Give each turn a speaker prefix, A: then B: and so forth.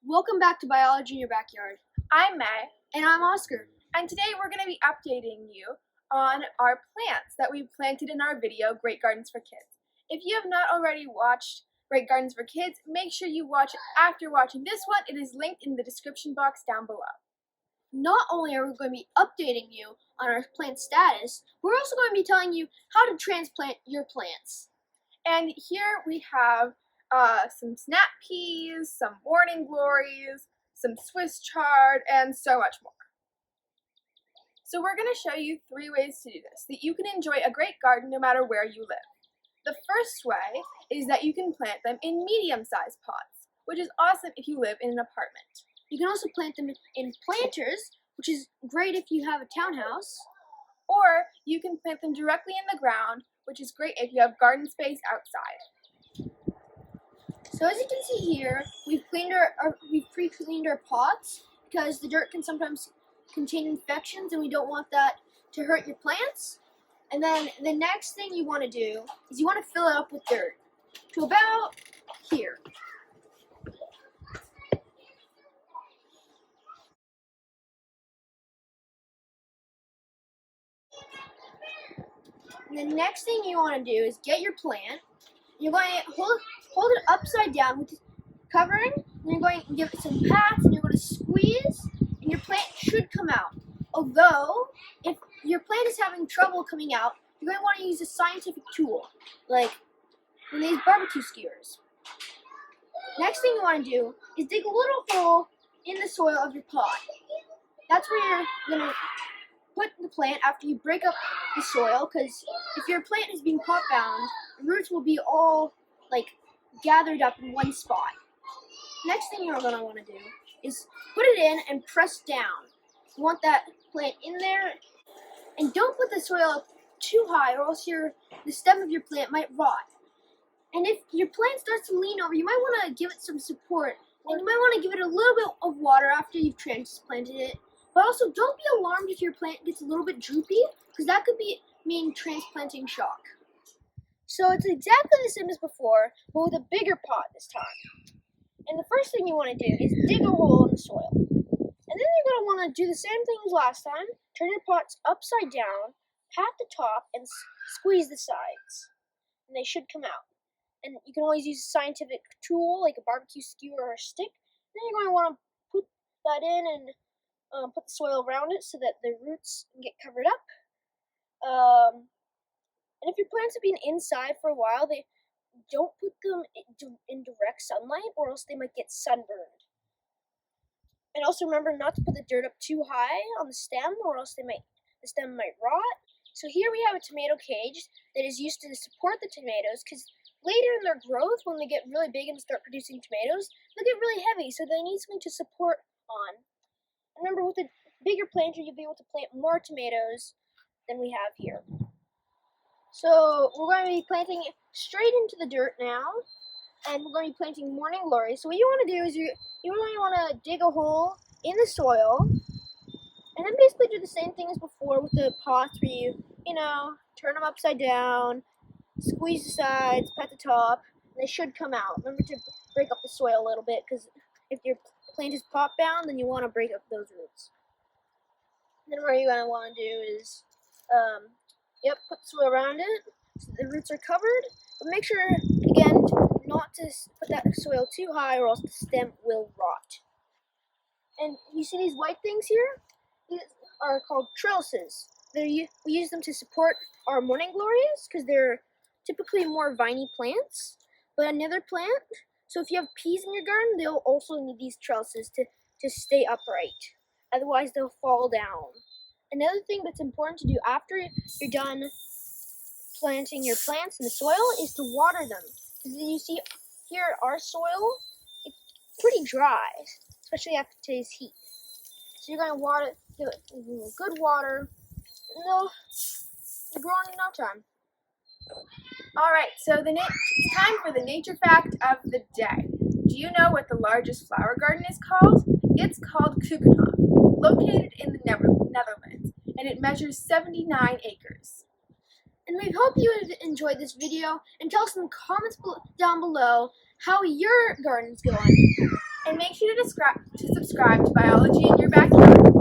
A: Welcome back to Biology in Your Backyard.
B: I'm Mae,
A: And I'm Oscar.
B: and today we're going to be updating you on our plants that we planted in our video, Great Gardens for Kids. If you have not already watched Great Gardens for Kids, make sure you watch it after watching this one. It is linked in the description box down below.
A: Not only are we going to be updating you on our plant status, we're also going to be telling you how to transplant your plants.
B: And here we have some snap peas, some morning glories, some Swiss chard, and so much more. So we're going to show you 3 ways to do this, so that you can enjoy a great garden no matter where you live. The first way is that you can plant them in medium-sized pots, which is awesome if you live in an apartment.
A: You can also plant them in planters, which is great if you have a townhouse.
B: Or you can plant them directly in the ground, which is great if you have garden space outside.
A: So as you can see here, we've pre-cleaned our pots because the dirt can sometimes contain infections and we don't want that to hurt your plants. And then the next thing you want to do is you want to fill it up with dirt to about here. And the next thing you want to do is get your plant. You're going to hold it upside down with covering, and you're going to give it some pats, and you're going to squeeze, and your plant should come out. Although, if your plant is having trouble coming out, you're going to want to use a scientific tool, like one of these barbecue skewers. Next thing you want to do is dig a little hole in the soil of your pot. That's where you're going to put the plant after you break up the soil, because if your plant is being pot bound, the roots will be all gathered up in one spot. Next thing you're going to want to do is put it in and press down. You want that plant in there, and don't put the soil up too high, or else the stem of your plant might rot. And if your plant starts to lean over, you might want to give it some support, and you might want to give it a little bit of water after you've transplanted it. But also, don't be alarmed if your plant gets a little bit droopy, because that could mean transplanting shock. So it's exactly the same as before, but with a bigger pot this time. And the first thing you want to do is dig a hole in the soil. And then you're going to want to do the same thing as last time. Turn your pots upside down, pat the top, and squeeze the sides. And they should come out. And you can always use a scientific tool, like a barbecue skewer or a stick. Then you're going to want to put that in and put the soil around it so that the roots can get covered up. And if your plants have been inside for a while, don't put them in direct sunlight, or else they might get sunburned. And also remember not to put the dirt up too high on the stem, or else the stem might rot. So here we have a tomato cage that is used to support the tomatoes, because later in their growth, when they get really big and start producing tomatoes, they'll get really heavy, so they need something to support on. And remember, with a bigger planter, you'll be able to plant more tomatoes than we have here. So we're going to be planting straight into the dirt now, and we're going to be planting morning glories. So what you want to do is you really want to dig a hole in the soil, and then basically do the same thing as before with the pots, where you turn them upside down, squeeze the sides, pat the top, and they should come out. Remember to break up the soil a little bit, because if your plant is pot bound, then you want to break up those roots. Then what you're going to want to do is put soil around it so the roots are covered, but make sure, again, not to put that soil too high, or else the stem will rot. And you see these white things here? These are called trellises. We use them to support our morning glories, because they're typically more viney plants. But another plant, so if you have peas in your garden, they'll also need these trellises to stay upright. Otherwise, they'll fall down. Another thing that's important to do after you're done planting your plants in the soil is to water them. Because you see here, our soil, it's pretty dry, especially after today's heat. So you're going to give it good water, and they'll grow in no time.
B: Alright, so it's time for the nature fact of the day. Do you know what the largest flower garden is called? It's called Keukenhof, located in the Netherlands, and it measures 79 acres.
A: And we hope you enjoyed this video, and tell us in the comments down below how your garden's going.
B: And make sure to subscribe to Biology in Your Backyard.